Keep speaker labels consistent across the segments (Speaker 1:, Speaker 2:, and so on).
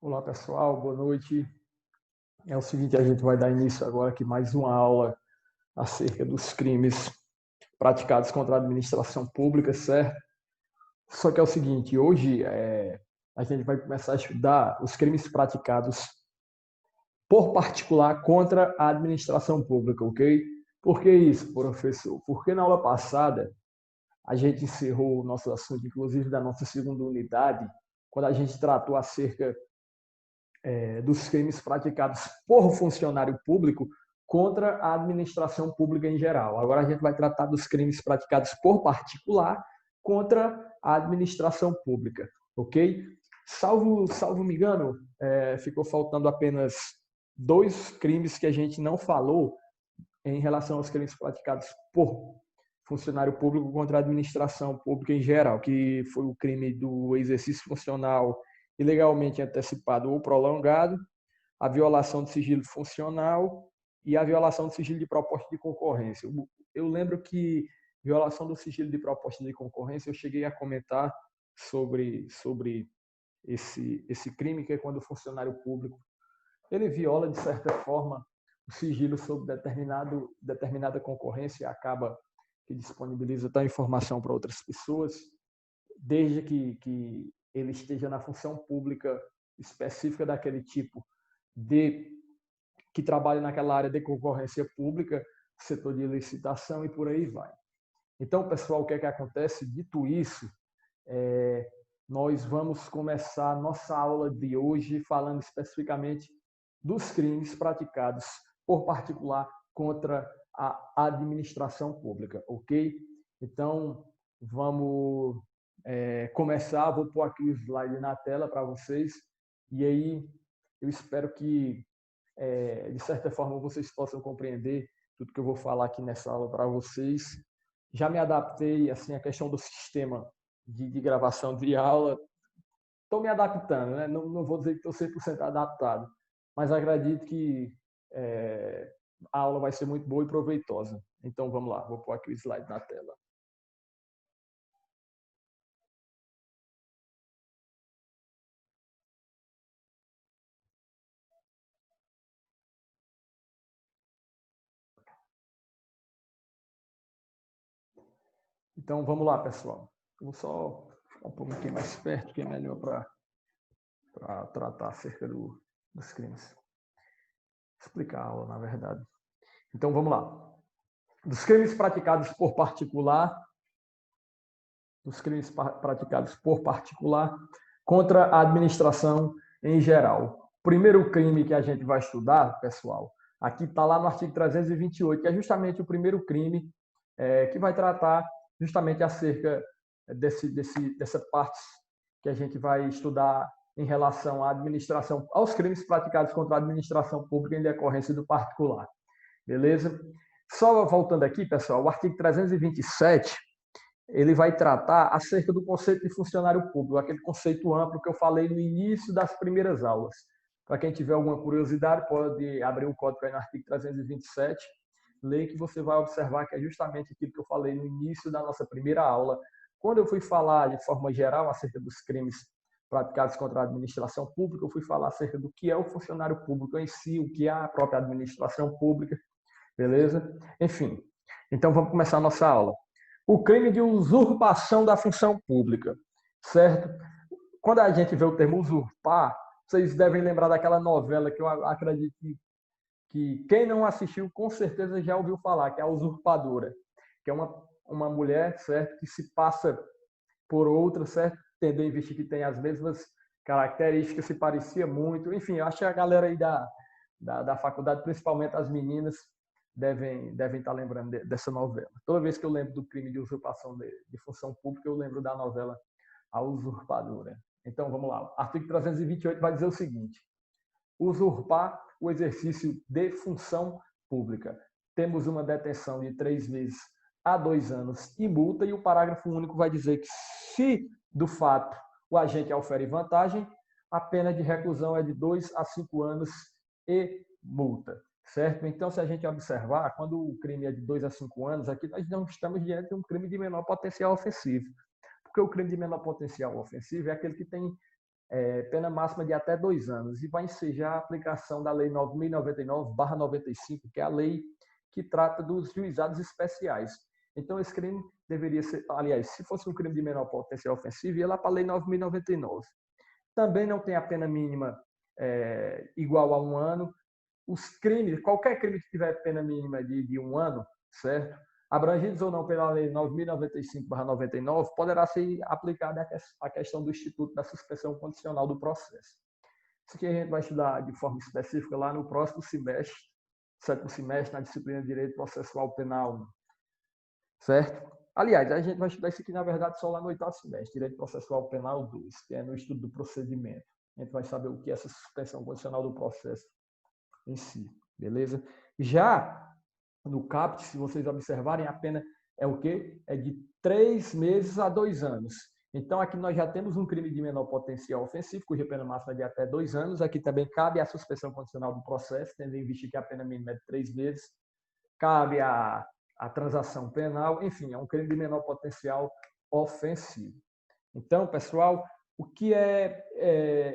Speaker 1: Olá pessoal, boa noite. É o seguinte, a gente vai dar início agora aqui mais uma aula acerca dos crimes praticados contra a administração pública, certo? Só que é o seguinte, hoje a gente vai começar a estudar os crimes praticados por particular contra a administração pública, ok? Por que isso, professor? Porque na aula passada a gente encerrou o nosso assunto, inclusive da nossa segunda unidade, quando a gente tratou acerca dos crimes praticados por funcionário público contra a administração pública em geral. Agora a gente vai tratar dos crimes praticados por particular contra a administração pública, ok? Salvo me engano, ficou faltando apenas dois crimes que a gente não falou em relação aos crimes praticados por funcionário público contra a administração pública em geral, que foi o crime do exercício funcional ilegalmente antecipado ou prolongado, a violação do sigilo funcional e a violação do sigilo de proposta de concorrência. Eu lembro que violação do sigilo de proposta de concorrência eu cheguei a comentar sobre esse crime, que é quando o funcionário público ele viola, de certa forma, o sigilo sobre determinada concorrência e acaba que disponibiliza tal informação para outras pessoas, desde que ele esteja na função pública específica daquele tipo de que trabalha naquela área de concorrência pública, setor de licitação e por aí vai. Então, pessoal, o que é que acontece? Dito isso, nós vamos começar a nossa aula de hoje falando especificamente dos crimes praticados por particular contra a administração pública, ok? Então, vamos começar. Vou pôr aqui o slide na tela para vocês e aí eu espero que, de certa forma, vocês possam compreender tudo que eu vou falar aqui nessa aula para vocês. Já me adaptei assim à questão do sistema de gravação de aula. Estou me adaptando, né? Não vou dizer que estou 100% adaptado, mas acredito que a aula vai ser muito boa e proveitosa. Então, vamos lá, vou pôr aqui o slide na tela. Então, vamos lá, pessoal. Vou só ficar um pouquinho mais perto, que é melhor para tratar acerca dos crimes. Explicar a aula, na verdade. Então, vamos lá. Dos crimes praticados por particular, contra a administração em geral. O primeiro crime que a gente vai estudar, pessoal, aqui está lá no artigo 328, que é justamente o primeiro crime que vai tratar justamente acerca dessa parte que a gente vai estudar em relação à administração, aos crimes praticados contra a administração pública em decorrência do particular. Beleza? Só voltando aqui, pessoal, o artigo 327, ele vai tratar acerca do conceito de funcionário público, aquele conceito amplo que eu falei no início das primeiras aulas. Para quem tiver alguma curiosidade, pode abrir o código aí no artigo 327, ler que você vai observar que é justamente aquilo que eu falei no início da nossa primeira aula, quando eu fui falar de forma geral acerca dos crimes praticados contra a administração pública, eu fui falar acerca do que é o funcionário público em si, o que é a própria administração pública, beleza? Enfim, então vamos começar a nossa aula. O crime de usurpação da função pública, certo? Quando a gente vê o termo usurpar, vocês devem lembrar daquela novela que eu acredito que quem não assistiu com certeza já ouviu falar, que é a Usurpadora, que é uma mulher, certo, que se passa por outra, certo, tendo em vista que tem as mesmas características, se parecia muito. Enfim, eu acho que a galera aí da faculdade, principalmente as meninas, devem estar lembrando dessa novela. Toda vez que eu lembro do crime de usurpação de função pública, eu lembro da novela A Usurpadora. Então, vamos lá. Artigo 328 vai dizer o seguinte: usurpar o exercício de função pública. Temos uma detenção de 3 meses a 2 anos e multa, e o parágrafo único vai dizer que, se do fato o agente ofere vantagem, a pena de reclusão é de 2 a 5 anos e multa. Certo? Então, se a gente observar, quando o crime é de 2 a 5 anos, aqui nós não estamos diante de um crime de menor potencial ofensivo. Porque o crime de menor potencial ofensivo é aquele que tem pena máxima de até 2 anos, e vai ensejar a aplicação da Lei 9.099/95, que é a lei que trata dos juizados especiais. Então, esse crime deveria ser, aliás, se fosse um crime de menor potencial ofensivo, ia lá para a Lei 9.099. Também não tem a pena mínima igual a 1 ano. Os crimes, qualquer crime que tiver pena mínima de 1 ano, certo? Abrangidos ou não pela Lei 9.095/99, poderá ser aplicada a questão do Instituto da Suspensão Condicional do Processo. Isso aqui a gente vai estudar de forma específica lá no próximo semestre, 7º semestre, na disciplina de Direito Processual Penal, certo? Aliás, a gente vai estudar isso aqui, na verdade, só lá no 8º semestre, Direito Processual Penal 2, que é no estudo do procedimento. A gente vai saber o que é essa suspensão condicional do processo em si, beleza? Já no CAPT, se vocês observarem, a pena é o quê? É de 3 meses a 2 anos. Então, aqui nós já temos um crime de menor potencial ofensivo, cuja pena máxima é de até 2 anos. Aqui também cabe a suspensão condicional do processo, tendo em vista que a pena mínima é de 3 meses. Cabe a transação penal. Enfim, é um crime de menor potencial ofensivo. Então, pessoal, o que é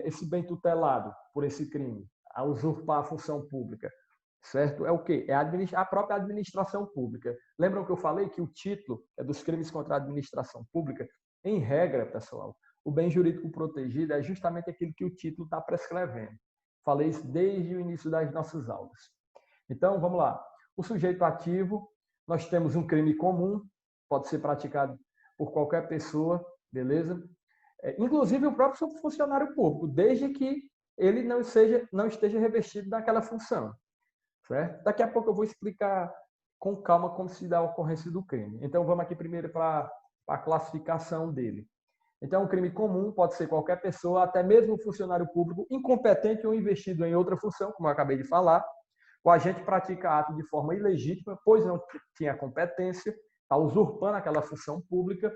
Speaker 1: esse bem tutelado por esse crime? A usurpar a função pública, certo? É o quê? É a própria administração pública. Lembram que eu falei que o título é dos crimes contra a administração pública? Em regra, pessoal, o bem jurídico protegido é justamente aquilo que o título está prescrevendo. Falei isso desde o início das nossas aulas. Então, vamos lá. O sujeito ativo, nós temos um crime comum, pode ser praticado por qualquer pessoa, beleza? Inclusive o próprio funcionário público, desde que ele não esteja revestido daquela função, certo? Daqui a pouco eu vou explicar com calma como se dá a ocorrência do crime. Então, vamos aqui primeiro para a classificação dele. Então, um crime comum pode ser qualquer pessoa, até mesmo um funcionário público incompetente ou investido em outra função, como eu acabei de falar. O agente pratica ato de forma ilegítima, pois não tinha competência, está usurpando aquela função pública,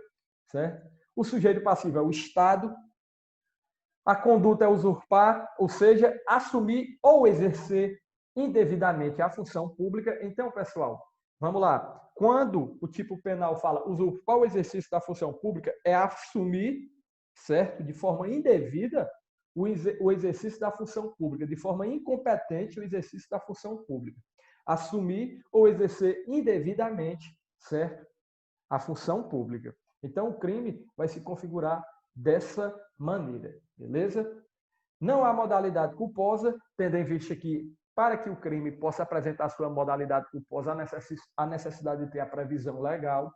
Speaker 1: certo? O sujeito passivo é o Estado. A conduta é usurpar, ou seja, assumir ou exercer indevidamente a função pública. Então, pessoal, vamos lá. Quando o tipo penal fala usurpar o exercício da função pública, é assumir, certo, de forma indevida, o exercício da função pública, de forma incompetente, o exercício da função pública. Assumir ou exercer indevidamente, certo, a função pública. Então, o crime vai se configurar dessa maneira, beleza? Não há modalidade culposa, tendo em vista que, para que o crime possa apresentar sua modalidade culposa, há necessidade de ter a previsão legal.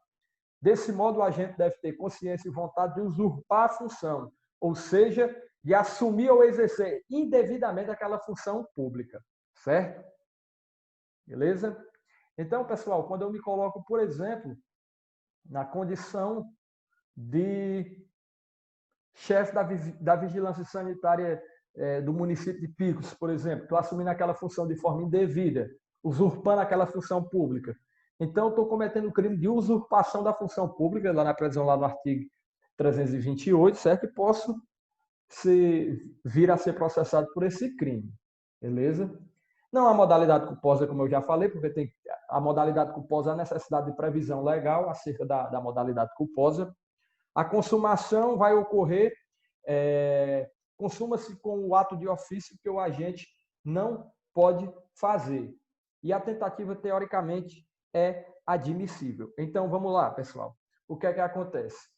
Speaker 1: Desse modo, o agente deve ter consciência e vontade de usurpar a função, ou seja, de assumir ou exercer indevidamente aquela função pública, certo? Beleza? Então, pessoal, quando eu me coloco, por exemplo, na condição de chefe da vigilância sanitária do município de Picos, por exemplo, estou assumindo aquela função de forma indevida, usurpando aquela função pública. Então, estou cometendo o crime de usurpação da função pública, lá na previsão, lá no artigo 328, certo? E posso vir a ser processado por esse crime, beleza? Não há modalidade culposa, como eu já falei, porque tem a modalidade culposa, a necessidade de previsão legal acerca da modalidade culposa. A consumação vai ocorrer, consuma-se com o ato de ofício que o agente não pode fazer. E a tentativa, teoricamente, é admissível. Então, vamos lá, pessoal. O que é que acontece?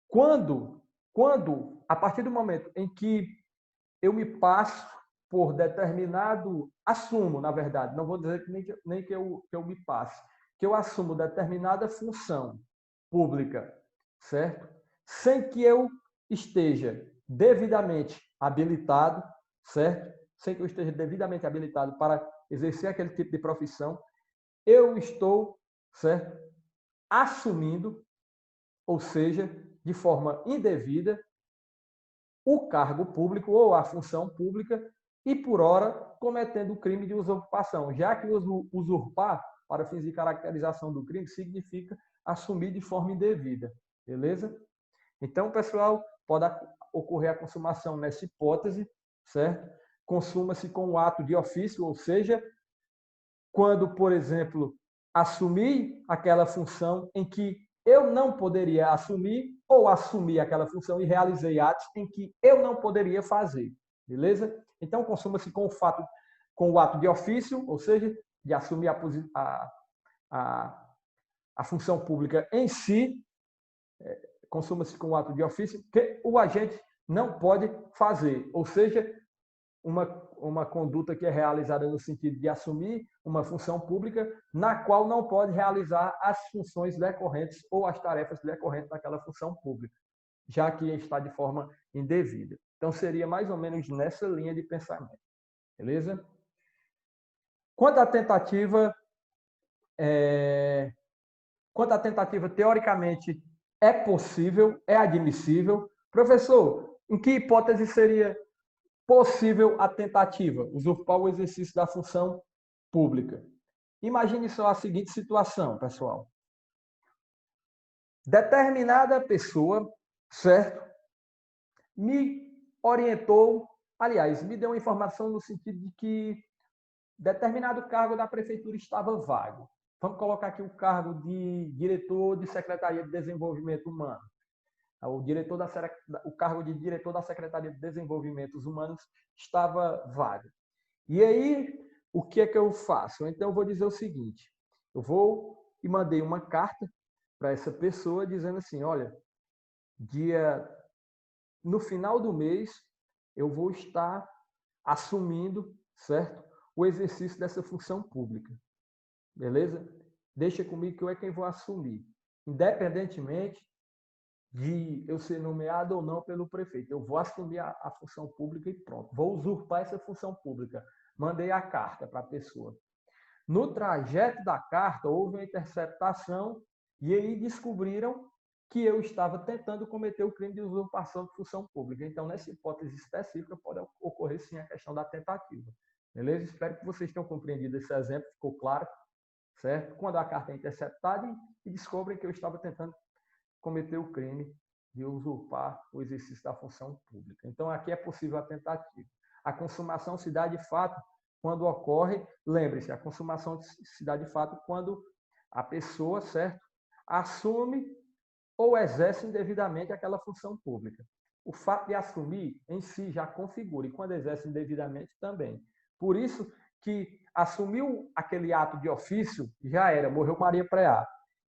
Speaker 1: Quando a partir do momento em que eu me passo por determinado, assumo, na verdade, não vou dizer nem que eu me passe, que eu assumo determinada função pública, certo? Sem que eu esteja devidamente habilitado, certo? Sem que eu esteja devidamente habilitado para exercer aquele tipo de profissão, eu estou, certo? Assumindo, ou seja, de forma indevida, o cargo público ou a função pública e, por hora, cometendo o crime de usurpação, já que usurpar, para fins de caracterização do crime, significa assumir de forma indevida, beleza? Então, pessoal, pode ocorrer a consumação nessa hipótese, certo? Consuma-se com o ato de ofício, ou seja, quando, por exemplo, assumir aquela função em que eu não poderia assumir ou assumir aquela função e realizei atos em que eu não poderia fazer. Beleza? Então, consuma-se com o ato de ofício, ou seja, de assumir a função pública em si, consuma-se com o ato de ofício, que o agente não pode fazer, ou seja, uma conduta que é realizada no sentido de assumir uma função pública na qual não pode realizar as funções decorrentes ou as tarefas decorrentes daquela função pública, já que está de forma indevida. Então, seria mais ou menos nessa linha de pensamento. Beleza? Quanto à tentativa, teoricamente, é possível, é admissível. Professor, em que hipótese seria possível a tentativa? Usurpar o exercício da função pública. Imagine só a seguinte situação, pessoal. Determinada pessoa, certo? Me orientou, aliás, me deu uma informação no sentido de que determinado cargo da prefeitura estava vago. Vamos colocar aqui o cargo de diretor de Secretaria de Desenvolvimento Humano. O cargo de diretor da Secretaria de Desenvolvimentos Humanos estava vago. E aí, o que é que eu faço? Então, eu vou dizer o seguinte. Eu vou e mandei uma carta para essa pessoa dizendo assim, olha, no final do mês, eu vou estar assumindo, certo? O exercício dessa função pública. Beleza? Deixa comigo que eu é quem vou assumir. Independentemente de eu ser nomeado ou não pelo prefeito. Eu vou assumir a função pública e pronto. Vou usurpar essa função pública. Mandei a carta para a pessoa. No trajeto da carta, houve uma interceptação e aí descobriram que eu estava tentando cometer o crime de usurpação de função pública. Então, nessa hipótese específica, pode ocorrer sim a questão da tentativa. Beleza? Espero que vocês tenham compreendido esse exemplo, ficou claro, certo? Quando a carta é interceptada e descobrem que eu estava tentando cometer o crime de usurpar o exercício da função pública. Então, aqui é possível a tentativa. A consumação se dá de fato quando ocorre, lembre-se, a consumação se dá de fato quando a pessoa, certo, assume ou exerce indevidamente aquela função pública. O fato de assumir em si já configura, e quando exerce indevidamente também. Por isso que assumiu aquele ato de ofício, já era, morreu Maria Preá.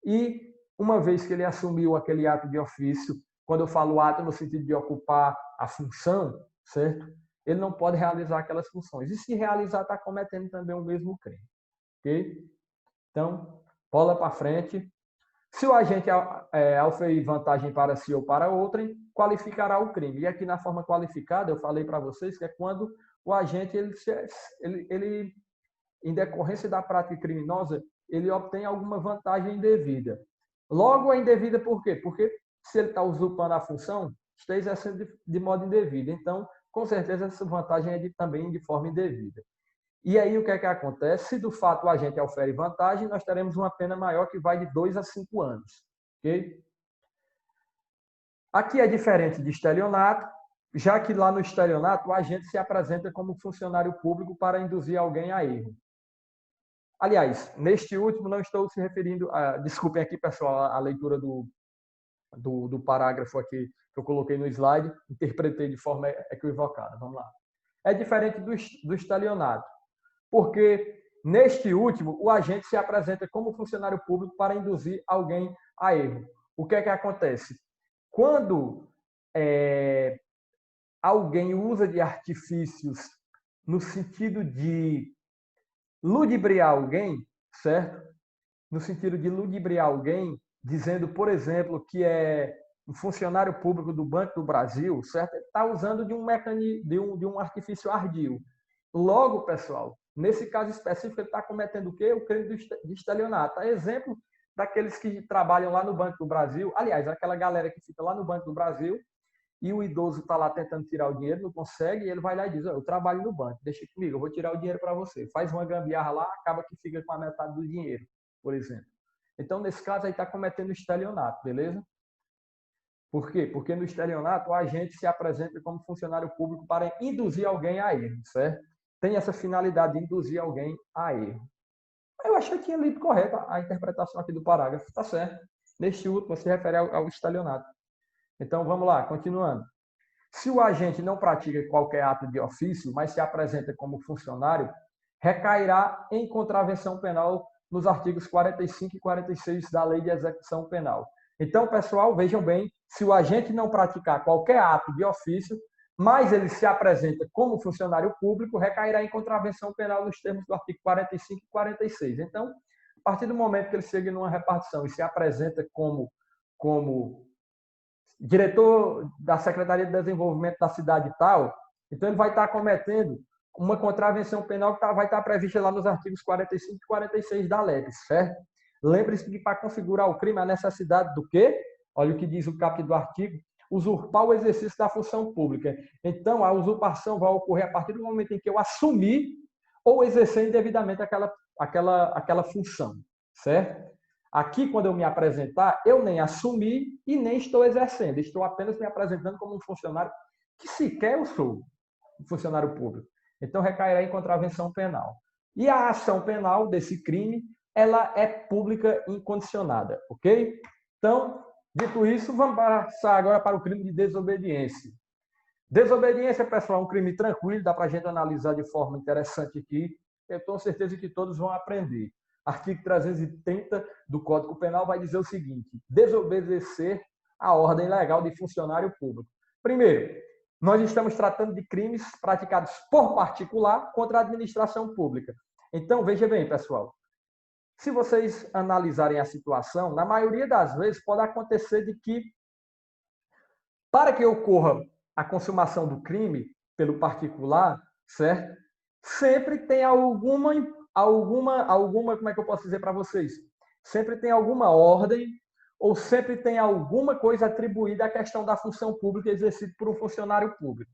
Speaker 1: E uma vez que ele assumiu aquele ato de ofício, quando eu falo ato no sentido de ocupar a função, certo? Ele não pode realizar aquelas funções. E se realizar, está cometendo também o mesmo crime. Ok? Então, bola para frente. Se o agente auferir vantagem para si ou para outrem, qualificará o crime. E aqui na forma qualificada, eu falei para vocês que é quando o agente, ele, em decorrência da prática criminosa, ele obtém alguma vantagem indevida. Logo, é indevida por quê? Porque se ele está usurpando a função, está exercendo de modo indevido. Então, com certeza, essa vantagem é também de forma indevida. E aí, o que é que acontece? Se do fato o agente ofere vantagem, nós teremos uma pena maior que vai de 2 a 5 anos. Ok? Aqui é diferente de estelionato, já que lá no estelionato o agente se apresenta como funcionário público para induzir alguém a erro. Aliás, neste último não estou se referindo a... Desculpem aqui, pessoal, a leitura do parágrafo aqui que eu coloquei no slide, interpretei de forma equivocada. Vamos lá. É diferente do estelionato, porque neste último o agente se apresenta como funcionário público para induzir alguém a erro. O que é que acontece? Quando alguém usa de artifícios no sentido de ludibriar alguém, certo? No sentido de ludibriar alguém, dizendo, por exemplo, que é um funcionário público do Banco do Brasil, certo? Está usando de um mecanismo, de um artifício ardio. Logo, pessoal, nesse caso específico, ele está cometendo o quê? O crime de estelionato. Exemplo daqueles que trabalham lá no Banco do Brasil. Aliás, aquela galera que fica lá no Banco do Brasil e o idoso está lá tentando tirar o dinheiro, não consegue, e ele vai lá e diz, eu trabalho no banco, deixa comigo, eu vou tirar o dinheiro para você. Faz uma gambiarra lá, acaba que fica com a metade do dinheiro, por exemplo. Então, nesse caso, aí está cometendo estelionato, beleza? Por quê? Porque no estelionato, o agente se apresenta como funcionário público para induzir alguém a erro, certo? Tem essa finalidade de induzir alguém a erro. Eu achei que tinha lido correto a interpretação aqui do parágrafo, tá certo? Neste último se refere ao estelionato. Então, vamos lá, continuando. Se o agente não pratica qualquer ato de ofício, mas se apresenta como funcionário, recairá em contravenção penal nos artigos 45 e 46 da Lei de Execução Penal. Então, pessoal, vejam bem, se o agente não praticar qualquer ato de ofício, mas ele se apresenta como funcionário público, recairá em contravenção penal nos termos do artigo 45 e 46. Então, a partir do momento que ele chega numa repartição e se apresenta como diretor da Secretaria de Desenvolvimento da cidade tal, então ele vai estar cometendo uma contravenção penal que vai estar prevista lá nos artigos 45 e 46 da LEP, certo? Lembre-se que para configurar o crime, a necessidade do quê? Olha o que diz o caput do artigo: usurpar o exercício da função pública. Então, a usurpação vai ocorrer a partir do momento em que eu assumir ou exercer indevidamente aquela função, certo? Aqui, quando eu me apresentar, eu nem assumi e nem estou exercendo. Estou apenas me apresentando como um funcionário que sequer eu sou um funcionário público. Então, recairá em contravenção penal. E a ação penal desse crime, ela é pública incondicionada, ok? Então, dito isso, vamos passar agora para o crime de desobediência. Desobediência, pessoal, é um crime tranquilo, dá para a gente analisar de forma interessante aqui. Eu tenho certeza que todos vão aprender. Artigo 330 do Código Penal vai dizer o seguinte: desobedecer a ordem legal de funcionário público. Primeiro, nós estamos tratando de crimes praticados por particular contra a administração pública. Então, veja bem, pessoal, se vocês analisarem a situação, na maioria das vezes pode acontecer de que, para que ocorra a consumação do crime pelo particular, certo? Sempre tem alguma, como é que eu posso dizer para vocês? Sempre tem alguma ordem ou sempre tem alguma coisa atribuída à questão da função pública exercida por um funcionário público,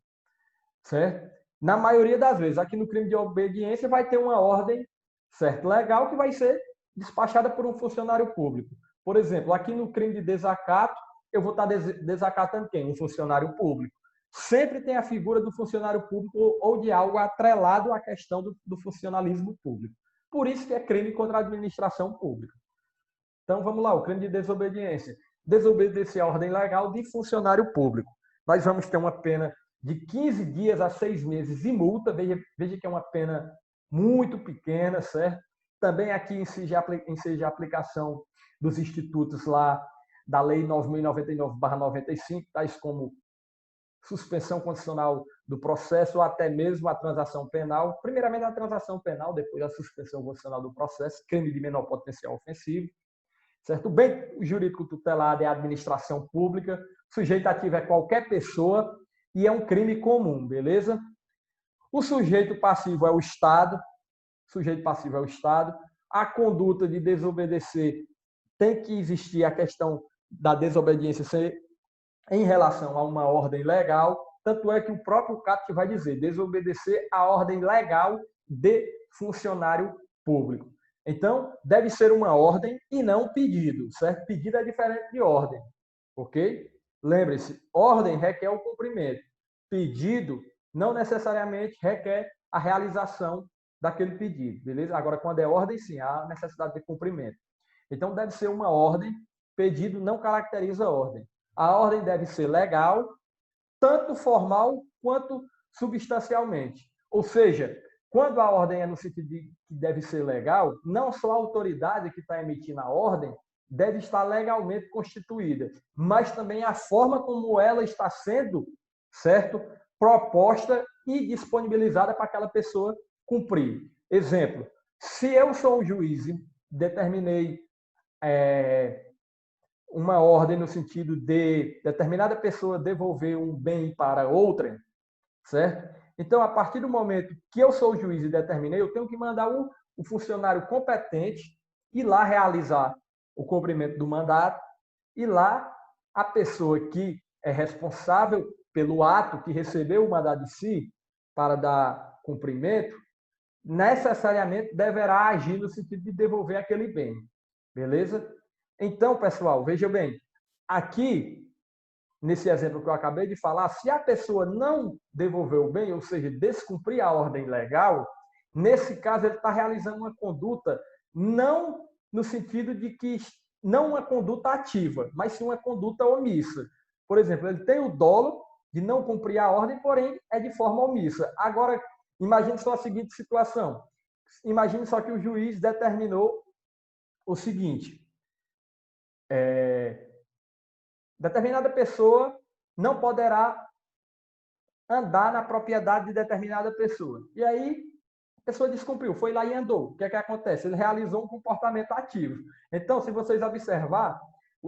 Speaker 1: certo? Na maioria das vezes, aqui no crime de obediência vai ter uma ordem, certo, legal, que vai ser despachada por um funcionário público. Por exemplo, aqui no crime de desacato, eu vou estar desacatando quem? Um funcionário público. Sempre tem a figura do funcionário público ou de algo atrelado à questão do funcionalismo público. Por isso que é crime contra a administração pública. Então, vamos lá, o crime de desobediência. Desobedecer a ordem legal de funcionário público. Nós vamos ter uma pena de 15 dias a 6 meses e multa. Veja que é uma pena muito pequena, certo? Também aqui enseja a aplicação dos institutos lá da Lei 9.099/95, tais como suspensão condicional do processo ou até mesmo a transação penal. Primeiramente a transação penal, depois a suspensão condicional do processo, crime de menor potencial ofensivo. Certo? O bem jurídico tutelado é a administração pública, sujeito ativo é qualquer pessoa e é um crime comum, beleza? O sujeito passivo é o Estado, A conduta de desobedecer tem que existir a questão da desobediência ser em relação a uma ordem legal, tanto é que o próprio caput vai dizer desobedecer a ordem legal de funcionário público. Então, deve ser uma ordem e não um pedido, certo? Pedido é diferente de ordem, ok? Lembre-se, ordem requer o cumprimento. Pedido não necessariamente requer a realização daquele pedido, beleza? Agora, quando é ordem, sim, há necessidade de cumprimento. Então, deve ser uma ordem, pedido não caracteriza a ordem. A ordem deve ser legal, tanto formal quanto substancialmente. Ou seja, quando a ordem é no sentido de que deve ser legal, não só a autoridade que está emitindo a ordem deve estar legalmente constituída, mas também a forma como ela está sendo, certo, proposta e disponibilizada para aquela pessoa cumprir. Exemplo, se eu sou um juiz e determinei uma ordem no sentido de determinada pessoa devolver um bem para outra, certo? Então, a partir do momento que eu sou o juiz e determinei, eu tenho que mandar o funcionário competente ir lá realizar o cumprimento do mandato e lá a pessoa que é responsável pelo ato que recebeu o mandato de si para dar cumprimento, necessariamente deverá agir no sentido de devolver aquele bem. Beleza? Então, pessoal, veja bem, aqui, nesse exemplo que eu acabei de falar, se a pessoa não devolver o bem, ou seja, descumprir a ordem legal, nesse caso ele está realizando uma conduta não no sentido de que não uma conduta ativa, mas sim uma conduta omissa. Por exemplo, ele tem o dolo de não cumprir a ordem, porém é de forma omissa. Agora, imagine só a seguinte situação. Imagine só que o juiz determinou o seguinte: determinada pessoa não poderá andar na propriedade de determinada pessoa. E aí, a pessoa descumpriu, foi lá e andou. O que é que acontece? Ele realizou um comportamento ativo. Então, se vocês observar,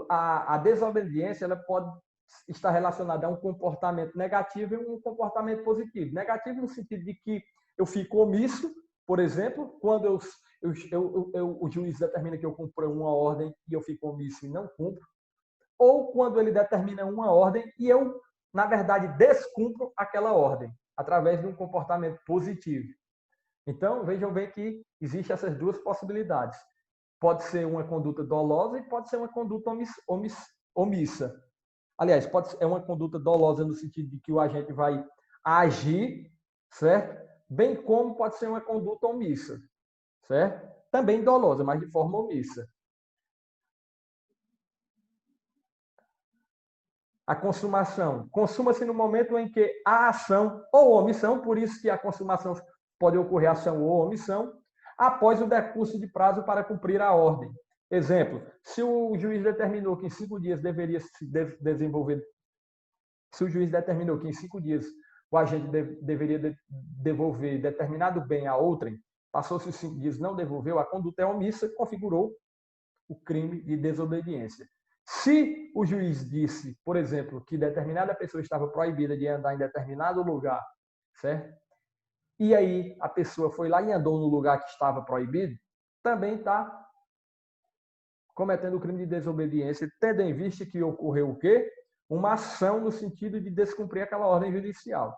Speaker 1: a desobediência ela pode estar relacionada a um comportamento negativo e um comportamento positivo. Negativo no sentido de que eu fico omisso, por exemplo, quando o juiz determina que eu cumpro uma ordem e eu fico omisso e não cumpro, ou quando ele determina uma ordem e eu, na verdade, descumpro aquela ordem, através de um comportamento positivo. Então, vejam bem que existem essas duas possibilidades. Pode ser uma conduta dolosa e pode ser uma conduta omissa. Aliás, é uma conduta dolosa no sentido de que o agente vai agir, certo? Bem como pode ser uma conduta omissa, certo? Também dolosa, mas de forma omissa. A consumação. Consuma-se no momento em que a ação ou omissão, por isso que a consumação pode ocorrer ação ou omissão, após o decurso de prazo para cumprir a ordem. Exemplo, se o juiz determinou que em 5 dias deveria se desenvolver, se o juiz determinou que em 5 dias o agente deveria devolver determinado bem a outrem, passou-se os 5 dias, não devolveu, a conduta é omissa, configurou o crime de desobediência. Se o juiz disse, por exemplo, que determinada pessoa estava proibida de andar em determinado lugar, certo? E aí a pessoa foi lá e andou no lugar que estava proibido, também está cometendo o crime de desobediência, tendo em vista que ocorreu o quê? Uma ação no sentido de descumprir aquela ordem judicial.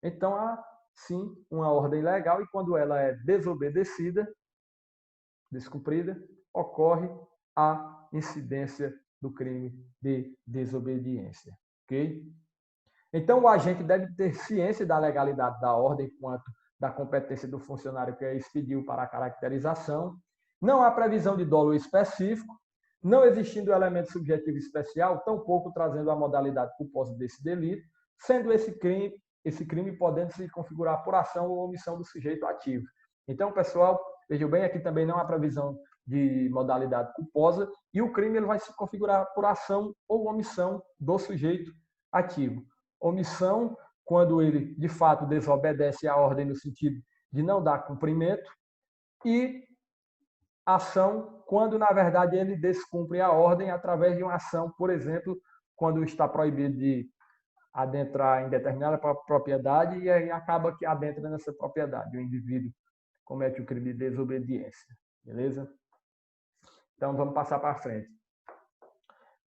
Speaker 1: Então, há, sim, uma ordem legal e quando ela é desobedecida, descumprida, ocorre a incidência do crime de desobediência. Ok? Então, o agente deve ter ciência da legalidade da ordem quanto da competência do funcionário que a expediu para a caracterização. Não há previsão de dolo específico, não existindo elemento subjetivo especial, tampouco trazendo a modalidade culposa desse delito, sendo esse crime podendo se configurar por ação ou omissão do sujeito ativo. Então, pessoal, vejam bem, aqui também não há previsão de modalidade culposa e o crime ele vai se configurar por ação ou omissão do sujeito ativo. Omissão, quando ele, de fato, desobedece à ordem no sentido de não dar cumprimento, e ação, quando, na verdade, ele descumpre a ordem através de uma ação, por exemplo, quando está proibido de adentrar em determinada propriedade e aí acaba que adentra nessa propriedade. O indivíduo comete o crime de desobediência. Beleza? Então, vamos passar para frente.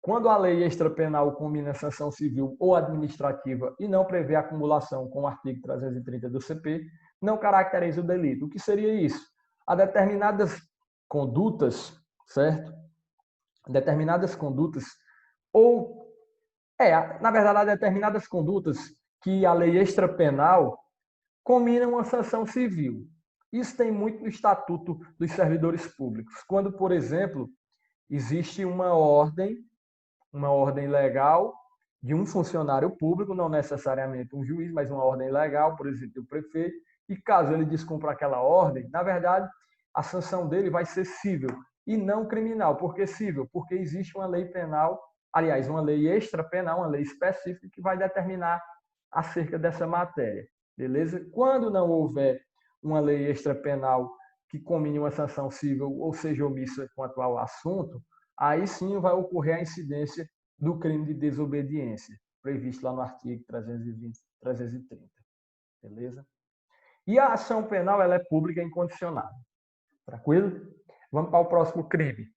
Speaker 1: Quando a lei extrapenal combina sanção civil ou administrativa e não prevê acumulação com o artigo 330 do CP, não caracteriza o delito. O que seria isso? Há determinadas condutas, certo? Determinadas condutas, ou, na verdade, há determinadas condutas que a lei extrapenal combina uma sanção civil. Isso tem muito no Estatuto dos Servidores Públicos. Quando, por exemplo, existe uma ordem legal de um funcionário público, não necessariamente um juiz, mas uma ordem legal, por exemplo, do prefeito, e caso ele descumpra aquela ordem, na verdade, a sanção dele vai ser cível e não criminal. Por que cível? Porque existe uma lei penal, aliás, uma lei extrapenal, uma lei específica que vai determinar acerca dessa matéria. Beleza? Quando não houver uma lei extrapenal que combine uma sanção civil ou seja omissa quanto ao assunto, aí sim vai ocorrer a incidência do crime de desobediência, previsto lá no artigo 330. Beleza? E a ação penal ela é pública e incondicionada. Tranquilo? Vamos para o próximo crime.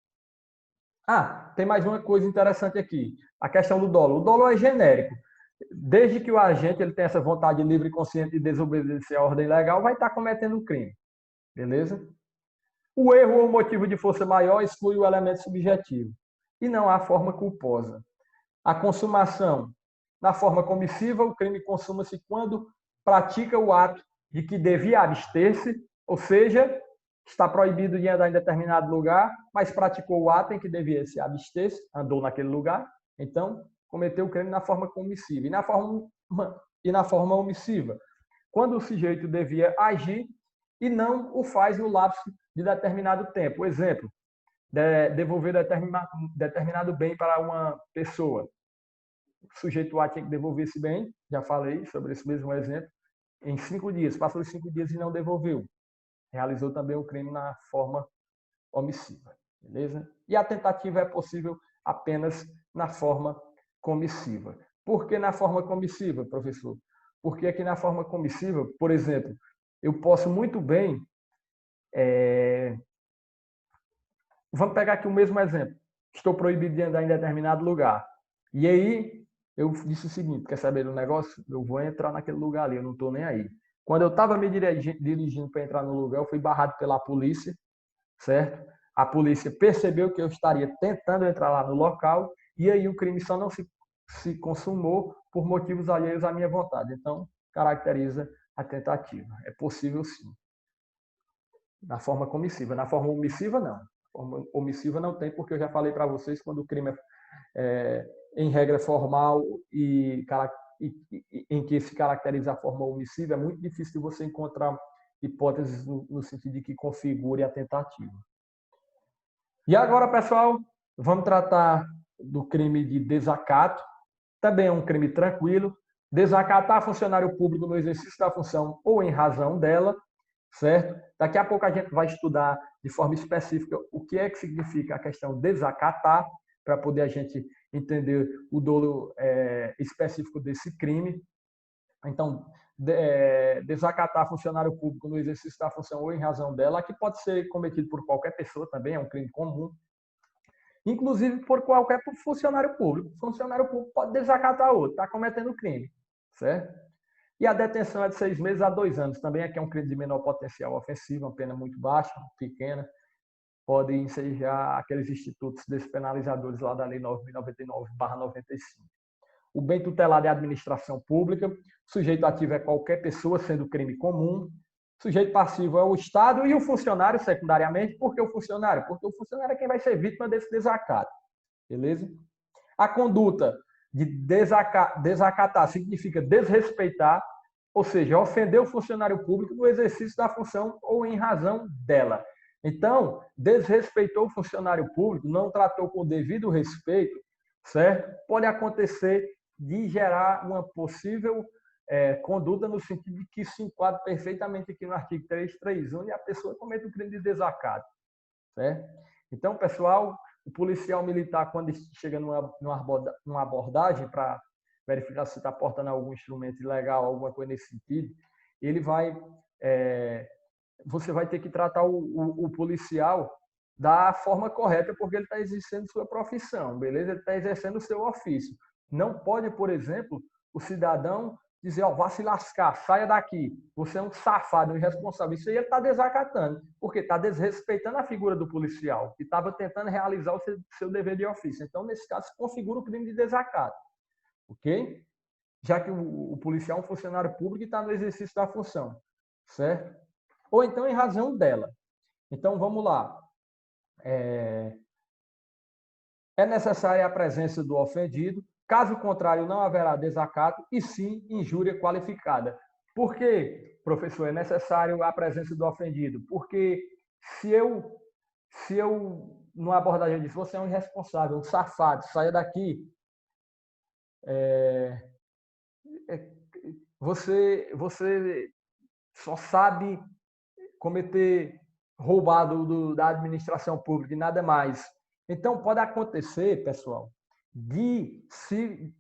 Speaker 1: Tem mais uma coisa interessante aqui. A questão do dolo. O dolo é genérico. Desde que o agente ele tenha essa vontade livre e consciente de desobedecer a ordem legal, vai estar cometendo um crime. Beleza? O erro ou motivo de força maior exclui o elemento subjetivo. E não há forma culposa. A consumação. Na forma comissiva, o crime consuma-se quando pratica o ato de que devia abster-se, ou seja, está proibido de andar em determinado lugar, mas praticou o ato em que devia se abster, andou naquele lugar, então cometeu o crime na forma comissiva. E na forma omissiva, quando o sujeito devia agir e não o faz no lapso de determinado tempo. Exemplo, devolver determinado bem para uma pessoa. O sujeito A tinha que devolver esse bem, já falei sobre esse mesmo exemplo, em 5 dias. Passou os 5 dias e não devolveu. Realizou também o crime na forma omissiva. Beleza? E a tentativa é possível apenas na forma comissiva. Por que na forma comissiva, professor? Porque aqui na forma comissiva, por exemplo, eu posso muito bem... Vamos pegar aqui o mesmo exemplo. Estou proibido de andar em determinado lugar. E aí, eu disse o seguinte, quer saber do negócio? Eu vou entrar naquele lugar ali, eu não estou nem aí. Quando eu estava me dirigindo para entrar no lugar, eu fui barrado pela polícia, certo? A polícia percebeu que eu estaria tentando entrar lá no local e aí o crime só não se consumou por motivos alheios à minha vontade. Então, caracteriza a tentativa. É possível, sim. Na forma comissiva. Na forma omissiva, não. Na forma omissiva não tem, porque eu já falei para vocês, quando o crime é em regra formal e em que se caracteriza a forma omissiva, é muito difícil você encontrar hipóteses no sentido de que configure a tentativa. E agora, pessoal, vamos tratar do crime de desacato. Também é um crime tranquilo. Desacatar funcionário público no exercício da função ou em razão dela, certo? Daqui a pouco a gente vai estudar de forma específica o que é que significa a questão desacatar, para poder a gente entender o dolo específico desse crime. Então, desacatar funcionário público no exercício da função ou em razão dela, que pode ser cometido por qualquer pessoa também, é um crime comum, inclusive por qualquer funcionário público. O funcionário público pode desacatar outro, está cometendo crime, certo? E a detenção é de 6 meses a 2 anos. Também aqui é um crime de menor potencial ofensivo, uma pena muito baixa, pequena. Pode ensejar aqueles institutos despenalizadores lá da Lei 9.099/95. O bem tutelado é a administração pública. O sujeito ativo é qualquer pessoa, sendo crime comum. O sujeito passivo é o Estado e o funcionário, secundariamente. Por que o funcionário? Porque o funcionário é quem vai ser vítima desse desacato. Beleza? A conduta de desacatar significa desrespeitar, ou seja, ofender o funcionário público no exercício da função ou em razão dela. Então, desrespeitou o funcionário público, não tratou com o devido respeito, certo? Pode acontecer de gerar uma possível conduta no sentido de que se enquadra perfeitamente aqui no artigo 331 e a pessoa comete um crime de desacato, certo? Então, pessoal, o policial militar, quando chega numa abordagem para verificar se está portando algum instrumento ilegal, alguma coisa nesse sentido, ele vai... você vai ter que tratar o policial da forma correta, porque ele está exercendo sua profissão, beleza? Ele está exercendo o seu ofício. Não pode, por exemplo, o cidadão dizer, ó, vá se lascar, saia daqui, você é um safado, um irresponsável. Isso aí ele está desacatando, porque está desrespeitando a figura do policial, que estava tentando realizar o seu dever de ofício. Então, nesse caso, se configura o crime de desacato, ok? Já que o policial é um funcionário público e está no exercício da função, certo? Ou então em razão dela. Então, vamos lá. É necessária a presença do ofendido, caso contrário, não haverá desacato e sim injúria qualificada. Por que, professor, é necessário a presença do ofendido? Porque se eu numa abordagem eu disse, você é um irresponsável, um safado, saia daqui, você só sabe cometer roubado da administração pública e nada mais. Então, pode acontecer, pessoal,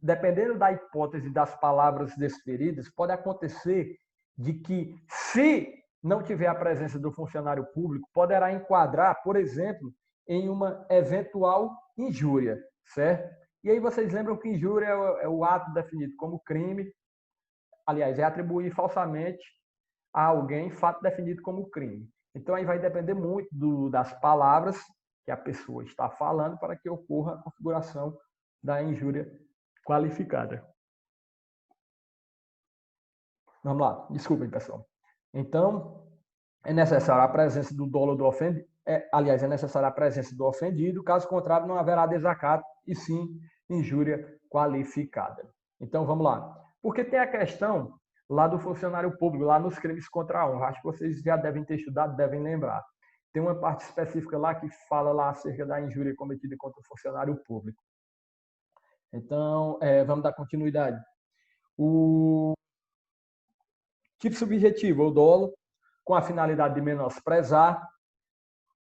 Speaker 1: dependendo da hipótese das palavras desferidas, pode acontecer de que, se não tiver a presença do funcionário público, poderá enquadrar, por exemplo, em uma eventual injúria, certo? E aí vocês lembram que injúria é o ato definido como crime, aliás, é atribuir falsamente a alguém fato definido como crime. Então, aí vai depender muito das palavras que a pessoa está falando para que ocorra a configuração da injúria qualificada. Vamos lá, desculpem, pessoal. Então, é necessária a presença do dolo do ofendido, aliás, é necessária a presença do ofendido, caso contrário, não haverá desacato, e sim injúria qualificada. Então, vamos lá. Porque tem a questão lá do funcionário público, lá nos crimes contra a honra. Acho que vocês já devem ter estudado, devem lembrar. Tem uma parte específica lá que fala lá acerca da injúria cometida contra o funcionário público. Então, vamos dar continuidade. O tipo subjetivo, o dolo, com a finalidade de menosprezar.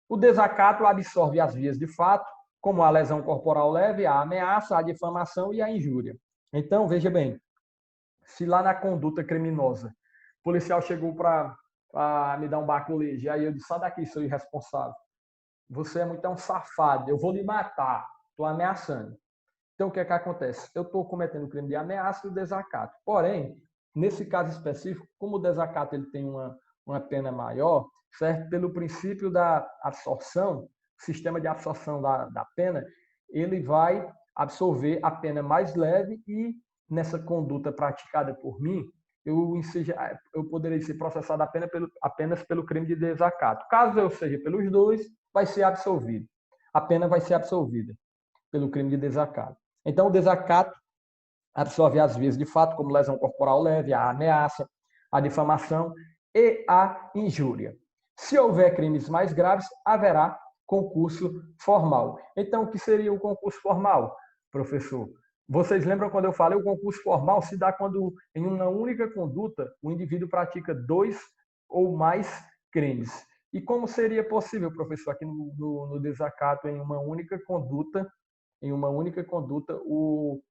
Speaker 1: O desacato absorve as vias de fato, como a lesão corporal leve, a ameaça, a difamação e a injúria. Então, veja bem, se lá na conduta criminosa, o policial chegou para me dar um baculejo, e aí eu disse, sai daqui, sou irresponsável. Você é muito um safado, eu vou lhe matar, estou ameaçando. Então, o que é que acontece? Eu estou cometendo crime de ameaça e desacato. Porém, nesse caso específico, como o desacato ele tem uma pena maior, certo? Pelo princípio da absorção, sistema de absorção da pena, ele vai absorver a pena mais leve e nessa conduta praticada por mim, eu poderei ser processado apenas pelo crime de desacato. Caso eu seja pelos dois, vai ser absolvido. A pena vai ser absolvida pelo crime de desacato. Então, o desacato absorve as vias de fato, como lesão corporal leve, a ameaça, a difamação e a injúria. Se houver crimes mais graves, haverá concurso formal. Então, o que seria o concurso formal, professor? Vocês lembram quando eu falei o concurso formal se dá quando, em uma única conduta, o indivíduo pratica 2 ou mais crimes. E como seria possível, professor, aqui no desacato, em uma única conduta, o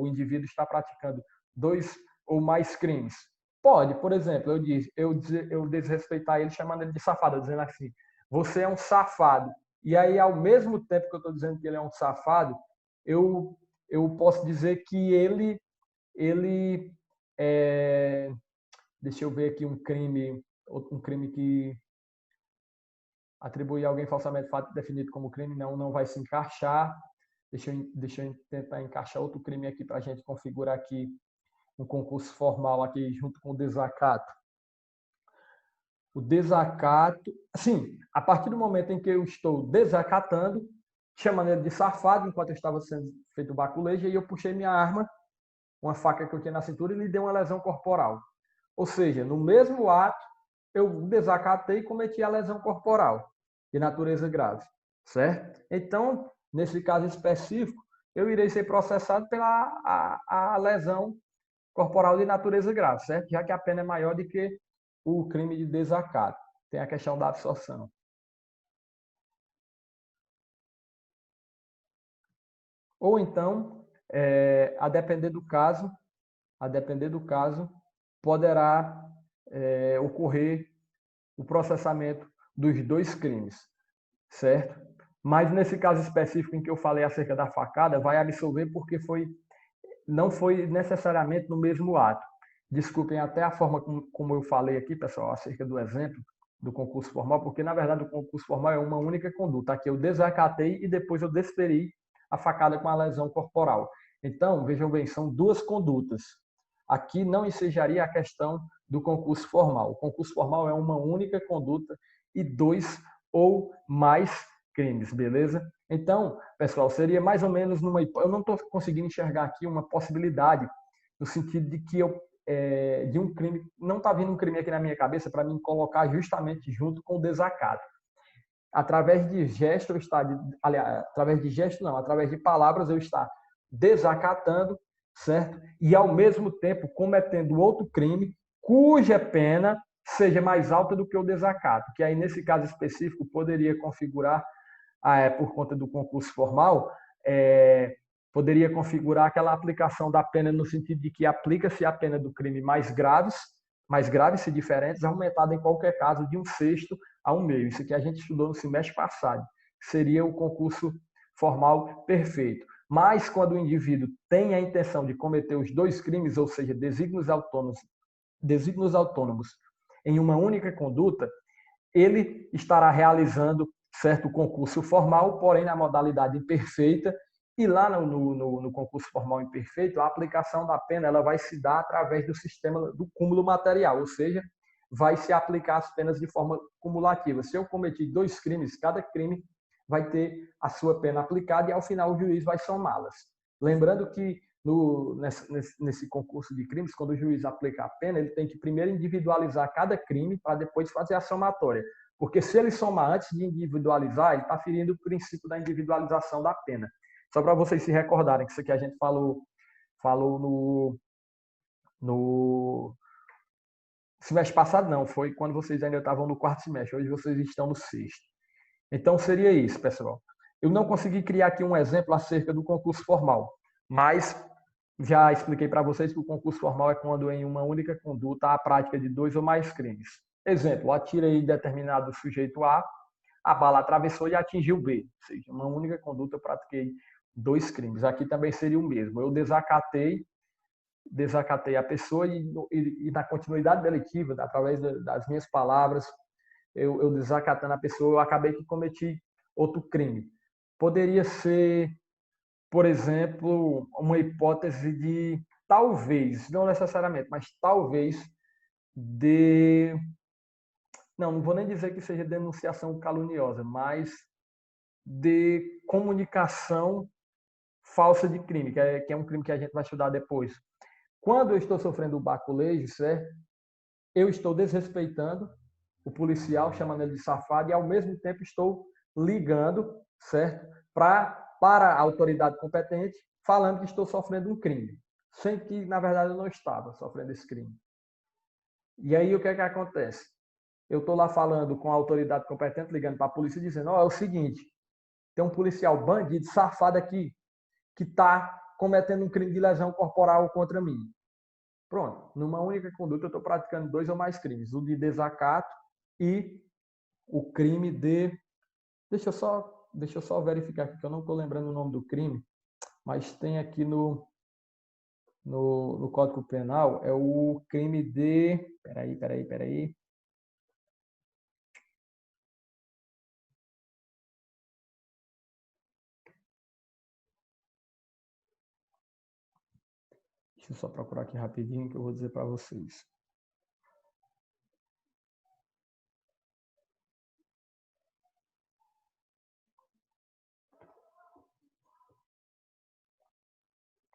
Speaker 1: indivíduo está praticando 2 ou mais crimes? Pode, por exemplo, eu desrespeitar ele chamando ele de safado, dizendo assim, você é um safado. E aí, ao mesmo tempo que eu estou dizendo que ele é um safado, eu posso dizer que ele deixa eu ver aqui um crime que atribuir a alguém falsamente fato definido como crime não vai se encaixar. Deixa eu tentar encaixar outro crime aqui para a gente configurar aqui um concurso formal aqui junto com o desacato. O desacato, assim, a partir do momento em que eu estou desacatando, chamando ele de safado, enquanto eu estava sendo feito o baculejo, e eu puxei minha arma, uma faca que eu tinha na cintura, e lhe dei uma lesão corporal. Ou seja, no mesmo ato, eu desacatei e cometi a lesão corporal de natureza grave, certo? Então, nesse caso específico, eu irei ser processado pela a lesão corporal de natureza grave, certo? Já que a pena é maior do que o crime de desacato. Tem a questão da absorção. Ou então, a depender do caso, poderá ocorrer o processamento dos 2 crimes, certo? Mas nesse caso específico em que eu falei acerca da facada, vai absolver porque não foi necessariamente no mesmo ato. Desculpem até a forma como eu falei aqui, pessoal, acerca do exemplo do concurso formal, porque na verdade o concurso formal é uma única conduta. Aqui eu desacatei e depois eu desferi a facada com a lesão corporal. Então, vejam bem, são 2 condutas. Aqui não ensejaria a questão do concurso formal. O concurso formal é uma única conduta e 2 ou mais crimes, beleza? Então, pessoal, seria mais ou menos eu não estou conseguindo enxergar aqui uma possibilidade no sentido de que de um crime, não está vindo um crime aqui na minha cabeça para me colocar justamente junto com o desacato. Através de gesto, aliás, através de gesto não, através de palavras eu estar desacatando, certo? E ao mesmo tempo cometendo outro crime cuja pena seja mais alta do que o desacato, que aí nesse caso específico poderia configurar por conta do concurso formal, poderia configurar aquela aplicação da pena no sentido de que aplica-se a pena do crime mais graves se diferentes, aumentada em qualquer caso de 1/6 a 1/2. Isso que a gente estudou no semestre passado. Seria o concurso formal perfeito. Mas quando o indivíduo tem a intenção de cometer os 2 crimes, ou seja, desígnios autônomos em uma única conduta, ele estará realizando certo concurso formal, porém na modalidade imperfeita, e lá no concurso formal imperfeito, a aplicação da pena ela vai se dar através do sistema do cúmulo material, ou seja, vai se aplicar as penas de forma cumulativa. Se eu cometi 2 crimes, cada crime vai ter a sua pena aplicada e, ao final, o juiz vai somá-las. Lembrando que nesse concurso de crimes, quando o juiz aplica a pena, ele tem que primeiro individualizar cada crime para depois fazer a somatória. Porque se ele somar antes de individualizar, ele está ferindo o princípio da individualização da pena. Só para vocês se recordarem que isso aqui a gente falou no semestre passado, não, foi quando vocês ainda estavam no 4º semestre, hoje vocês estão no 6º. Então seria isso, pessoal. Eu não consegui criar aqui um exemplo acerca do concurso formal, mas já expliquei para vocês que o concurso formal é quando em uma única conduta há a prática de 2 ou mais crimes. Exemplo, atirei determinado sujeito a bala atravessou e atingiu B. Ou seja, uma única conduta eu pratiquei 2 crimes. Aqui também seria o mesmo. Eu desacatei a pessoa e na continuidade delitiva, através das minhas palavras, eu desacatando a pessoa, eu acabei que cometi outro crime. Poderia ser, por exemplo, uma hipótese de talvez, não necessariamente, mas talvez não vou nem dizer que seja denunciação caluniosa, mas de comunicação falsa de crime, que é um crime que a gente vai estudar depois. Quando eu estou sofrendo o baculejo, certo? Eu estou desrespeitando o policial, chamando ele de safado, e ao mesmo tempo estou ligando, certo? Para a autoridade competente, falando que estou sofrendo um crime, sem que, na verdade, eu não estava sofrendo esse crime. E aí, o que é que acontece? Eu estou lá falando com a autoridade competente, ligando para a polícia, dizendo, é o seguinte, tem um policial bandido, safado aqui, que está cometendo um crime de lesão corporal contra mim. Pronto, numa única conduta eu estou praticando 2 ou mais crimes, o de desacato e o crime de... Deixa eu só verificar aqui, que eu não estou lembrando o nome do crime, mas tem aqui no Código Penal, é o crime de... Peraí. Deixa eu só procurar aqui rapidinho que eu vou dizer para vocês.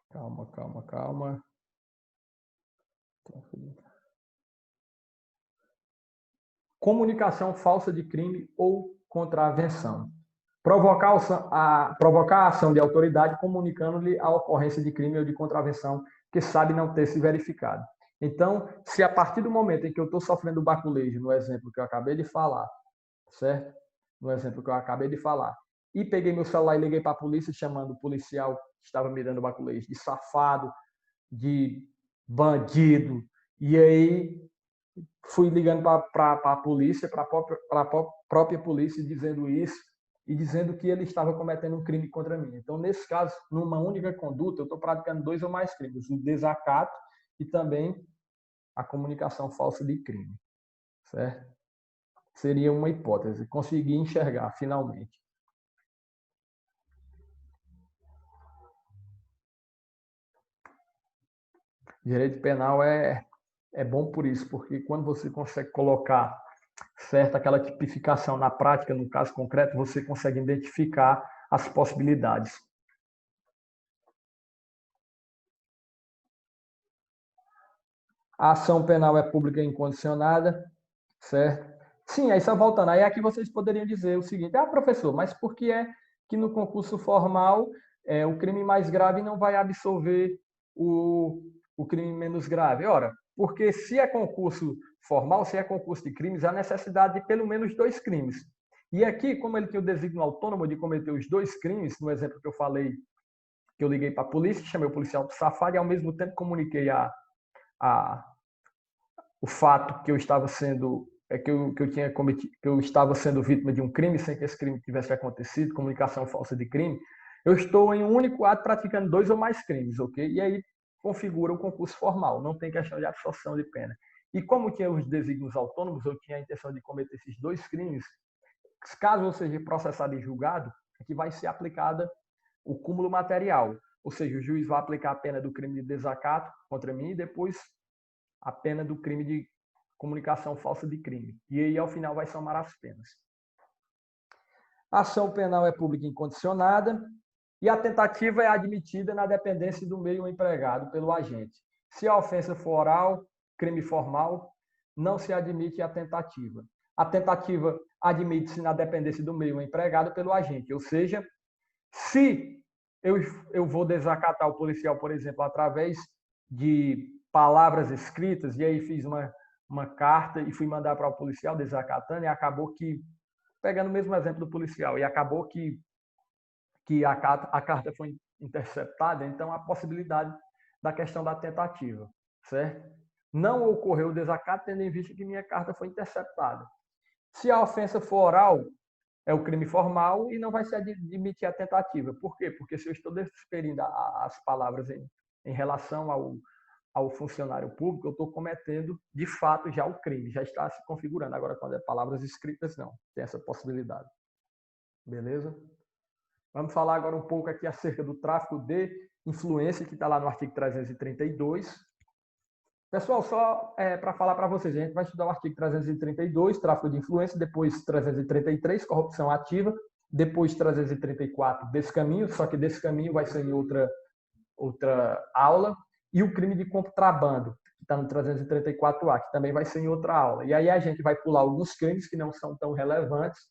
Speaker 1: Calma. Comunicação falsa de crime ou contravenção. Provocar a ação de autoridade comunicando-lhe a ocorrência de crime ou de contravenção que sabe não ter se verificado. Então, se a partir do momento em que eu estou sofrendo baculejo, no exemplo que eu acabei de falar, certo? No exemplo que eu acabei de falar, e peguei meu celular e liguei para a polícia, chamando o policial que estava me dando baculejo de safado, de bandido, e aí fui ligando para a polícia, para a própria polícia, dizendo isso, e dizendo que ele estava cometendo um crime contra mim. Então, nesse caso, numa única conduta, eu estou praticando 2 ou mais crimes, o desacato e também a comunicação falsa de crime, certo? Seria uma hipótese, conseguir enxergar, finalmente. Direito penal é bom por isso, porque quando você consegue colocar certo aquela tipificação na prática, no caso concreto, você consegue identificar as possibilidades. A ação penal é pública e incondicionada, certo? Sim, aí só voltando, aí aqui vocês poderiam dizer o seguinte, professor, mas por que é que no concurso formal o crime mais grave não vai absolver o crime menos grave? Ora, porque se é concurso formal, se é concurso de crimes, há necessidade de pelo menos 2 crimes. E aqui, como ele tinha o desígnio autônomo de cometer os 2 crimes, no exemplo que eu falei, que eu liguei para a polícia, chamei o policial de safado e ao mesmo tempo comuniquei o fato que eu estava sendo que eu estava sendo vítima de um crime sem que esse crime tivesse acontecido, comunicação falsa de crime, eu estou em um único ato praticando 2 ou mais crimes, ok? E aí configura o concurso formal, não tem questão de absorção de pena. E como tinha os desígnios autônomos, eu tinha a intenção de cometer esses 2 crimes, caso eu seja processado e julgado, aqui vai ser aplicada o cúmulo material, ou seja, o juiz vai aplicar a pena do crime de desacato contra mim e depois a pena do crime de comunicação falsa de crime. E aí, ao final, vai somar as penas. A ação penal é pública incondicionada e a tentativa é admitida na dependência do meio empregado pelo agente. Se a ofensa for oral, crime formal, não se admite a tentativa. A tentativa admite-se na dependência do meio empregado pelo agente, ou seja, se eu vou desacatar o policial, por exemplo, através de palavras escritas, e aí fiz uma carta e fui mandar para o policial desacatando, e acabou que, pegando o mesmo exemplo do policial, e acabou que a carta foi interceptada, então a possibilidade da questão da tentativa, certo? Não ocorreu o desacato, tendo em vista que minha carta foi interceptada. Se a ofensa for oral, é o crime formal e não vai se admitir a tentativa. Por quê? Porque se eu estou desferindo as palavras em relação ao funcionário público, eu estou cometendo, de fato, já o crime, já está se configurando. Agora, quando é palavras escritas, não. Tem essa possibilidade. Beleza? Vamos falar agora um pouco aqui acerca do tráfico de influência, que está lá no artigo 332. Pessoal, só para falar para vocês, a gente vai estudar o artigo 332, tráfico de influência, depois 333, corrupção ativa, depois 334, descaminho, só que descaminho vai ser em outra aula, e o crime de contrabando, que está no 334A, que também vai ser em outra aula. E aí a gente vai pular alguns crimes que não são tão relevantes,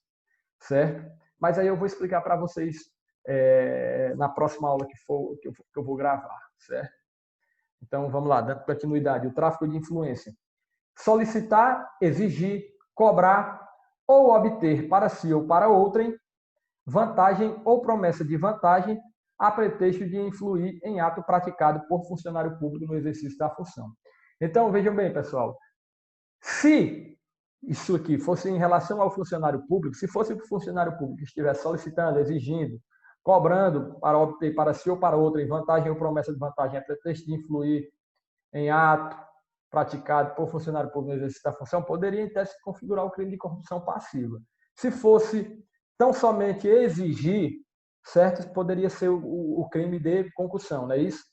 Speaker 1: certo? Mas aí eu vou explicar para vocês na próxima aula que eu vou gravar, certo? Então, vamos lá, dando continuidade. O tráfico de influência. Solicitar, exigir, cobrar ou obter para si ou para outrem vantagem ou promessa de vantagem a pretexto de influir em ato praticado por funcionário público no exercício da função. Então, vejam bem, pessoal. Se isso aqui fosse em relação ao funcionário público, se fosse o funcionário público que estivesse solicitando, exigindo, cobrando para obter para si ou para outra em vantagem ou promessa de vantagem a pretexto de influir em ato praticado por funcionário público no exercício da função, poderia, em tese, configurar o crime de corrupção passiva. Se fosse tão somente exigir, certo? Poderia ser o crime de concussão, não é isso?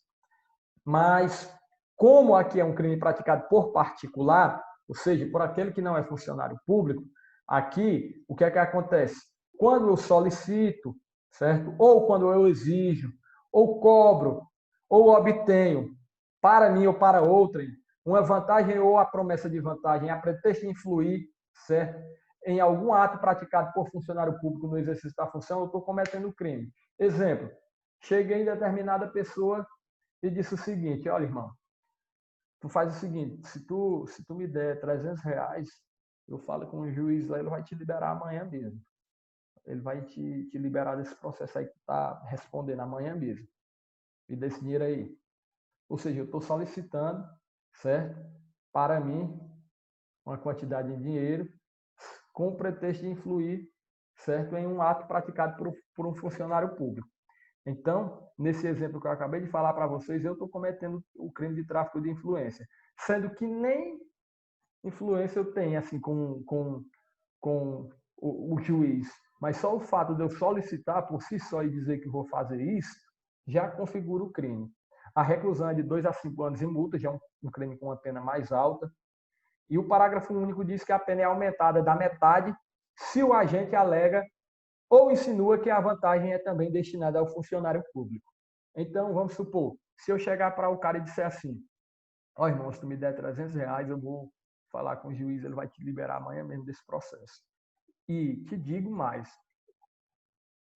Speaker 1: Mas, como aqui é um crime praticado por particular, ou seja, por aquele que não é funcionário público, aqui, o que é que acontece? Quando eu solicito, certo? Ou quando eu exijo, ou cobro, ou obtenho, para mim ou para outrem, uma vantagem ou a promessa de vantagem a pretexto de influir, certo? Em algum ato praticado por funcionário público no exercício da função, eu estou cometendo crime. Exemplo, cheguei em determinada pessoa e disse o seguinte: olha, irmão, tu faz o seguinte, se tu me der R$300, eu falo com o juiz lá, ele vai te liberar amanhã mesmo. Ele vai te liberar desse processo aí que tu está respondendo amanhã mesmo. Me dê esse dinheiro aí. Ou seja, eu estou solicitando, certo? Para mim, uma quantidade de dinheiro com o pretexto de influir, certo? Em um ato praticado por um funcionário público. Então, nesse exemplo que eu acabei de falar para vocês, eu estou cometendo o crime de tráfico de influência, sendo que nem influência eu tenho assim com o juiz, mas só o fato de eu solicitar por si só e dizer que vou fazer isso, já configura o crime. A reclusão é de 2 a 5 anos e multa, já é um crime com uma pena mais alta. E o parágrafo único diz que a pena é aumentada da metade se o agente alega ou insinua que a vantagem é também destinada ao funcionário público. Então, vamos supor, se eu chegar para o cara e disser assim: ó, irmão, se tu me der R$300, eu vou falar com o juiz, ele vai te liberar amanhã mesmo desse processo. E te digo mais,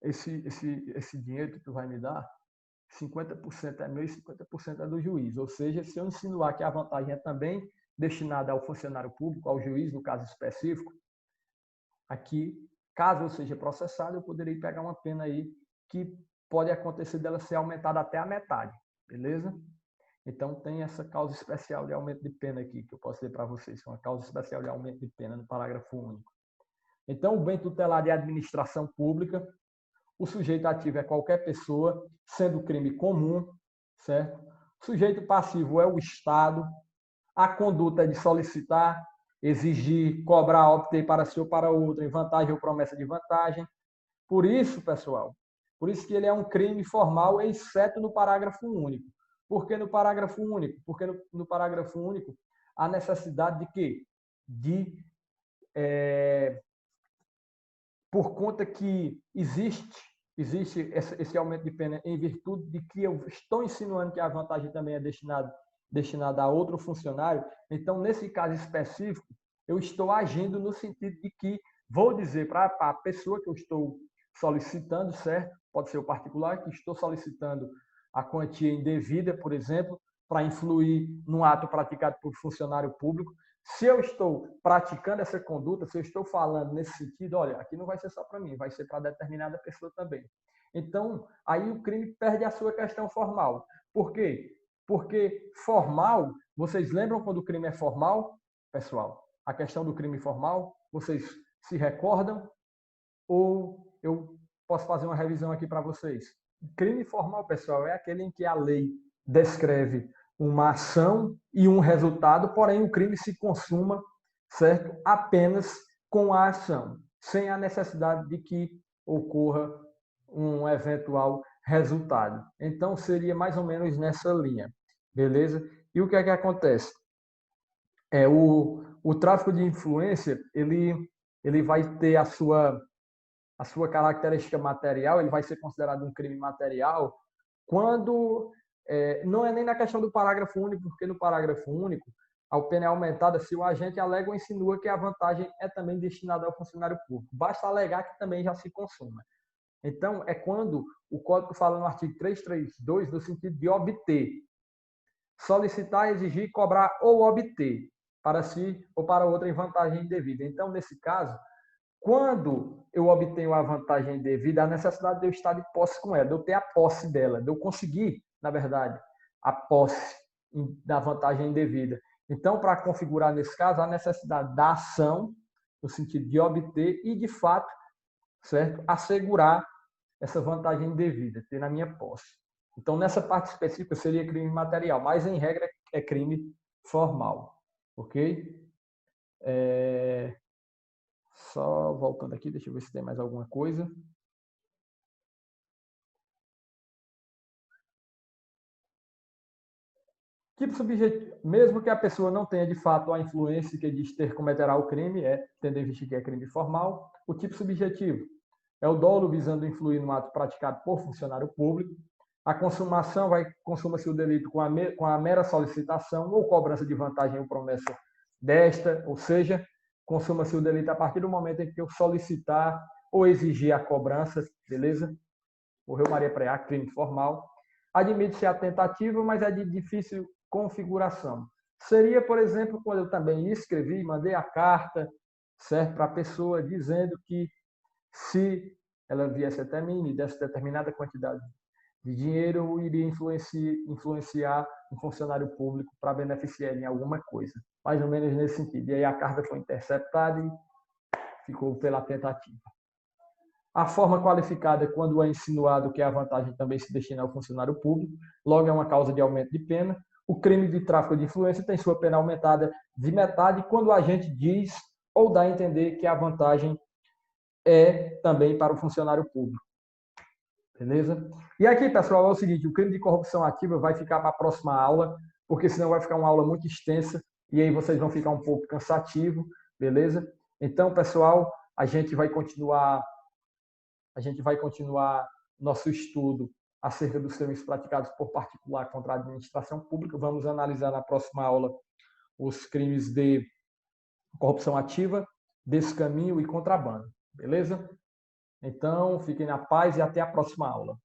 Speaker 1: esse dinheiro que tu vai me dar, 50% é meu e 50% é do juiz. Ou seja, se eu insinuar que a vantagem é também destinada ao funcionário público, ao juiz, no caso específico, aqui, caso eu seja processado, eu poderei pegar uma pena aí que pode acontecer dela ser aumentada até a metade, beleza? Então, tem essa causa especial de aumento de pena aqui, que eu posso dizer para vocês, uma causa especial de aumento de pena no parágrafo único. Então, o bem tutelar de administração pública, o sujeito ativo é qualquer pessoa, sendo crime comum, certo? O sujeito passivo é o Estado, a conduta é de solicitar, exigir, cobrar, obter para si ou para outro, em vantagem ou promessa de vantagem. Por isso, pessoal, por isso que ele é um crime formal, exceto no parágrafo único. Por que no parágrafo único? Porque no parágrafo único há necessidade de quê? de por conta que existe esse aumento de pena em virtude de que eu estou insinuando que a vantagem também é destinada a outro funcionário, então, nesse caso específico, eu estou agindo no sentido de que vou dizer para a pessoa que eu estou solicitando, certo? Pode ser o particular, que estou solicitando a quantia indevida, por exemplo, para influir num ato praticado por funcionário público. Se eu estou praticando essa conduta, se eu estou falando nesse sentido, olha, aqui não vai ser só para mim, vai ser para determinada pessoa também. Então, aí o crime perde a sua questão formal. Por quê? Porque formal, vocês lembram quando o crime é formal, pessoal? A questão do crime formal, vocês se recordam? Ou eu posso fazer uma revisão aqui para vocês? Crime formal, pessoal, é aquele em que a lei descreve uma ação e um resultado, porém o crime se consuma, certo? Apenas com a ação, sem a necessidade de que ocorra um eventual resultado. Então seria mais ou menos nessa linha, beleza? E o que é que acontece? O tráfico de influência, ele vai ter a sua característica material, ele vai ser considerado um crime material quando não é nem na questão do parágrafo único, porque no parágrafo único a pena é aumentada se o agente alega ou insinua que a vantagem é também destinada ao funcionário público. Basta alegar que também já se consuma. Então, é quando o Código fala no artigo 332, no sentido de obter, solicitar, exigir, cobrar ou obter para si ou para outra em vantagem indevida. Então, nesse caso, quando eu obtenho a vantagem indevida, a necessidade de eu estar de posse com ela, de eu ter a posse dela, de eu conseguir, na verdade, a posse da vantagem indevida. Então, para configurar nesse caso, a necessidade da ação, no sentido de obter e, de fato, certo, assegurar essa vantagem indevida, ter na minha posse. Então, nessa parte específica seria crime material, mas, em regra, é crime formal. Ok? Só voltando aqui, deixa eu ver se tem mais alguma coisa. Tipo subjetivo, mesmo que a pessoa não tenha de fato a influência que diz ter cometerá o crime, tendo em vista que é crime formal. O tipo subjetivo é o dolo visando influir no ato praticado por funcionário público. A consumação consuma-se o delito com a mera solicitação ou cobrança de vantagem ou promessa desta, ou seja, consuma-se o delito a partir do momento em que eu solicitar ou exigir a cobrança, beleza? Morreu Maria Preá, crime formal. Admite-se a tentativa, mas é de difícil configuração. Seria, por exemplo, quando eu também escrevi, mandei a carta, certo, para a pessoa dizendo que se ela viesse até mim e desse determinada quantidade de dinheiro, eu iria influenciar um funcionário público para beneficiar ele em alguma coisa. Mais ou menos nesse sentido. E aí a carta foi interceptada e ficou pela tentativa. A forma qualificada é quando é insinuado que a vantagem também se destina ao funcionário público, logo é uma causa de aumento de pena. O crime de tráfico de influência tem sua pena aumentada de metade quando o agente diz ou dá a entender que a vantagem é também para o funcionário público. Beleza? E aqui, pessoal, é o seguinte, o crime de corrupção ativa vai ficar para a próxima aula, porque senão vai ficar uma aula muito extensa e aí vocês vão ficar um pouco cansativo, beleza? Então, pessoal, a gente vai continuar nosso estudo acerca dos crimes praticados por particular contra a administração pública. Vamos analisar na próxima aula os crimes de corrupção ativa, descaminho e contrabando. Beleza? Então, fiquem na paz e até a próxima aula.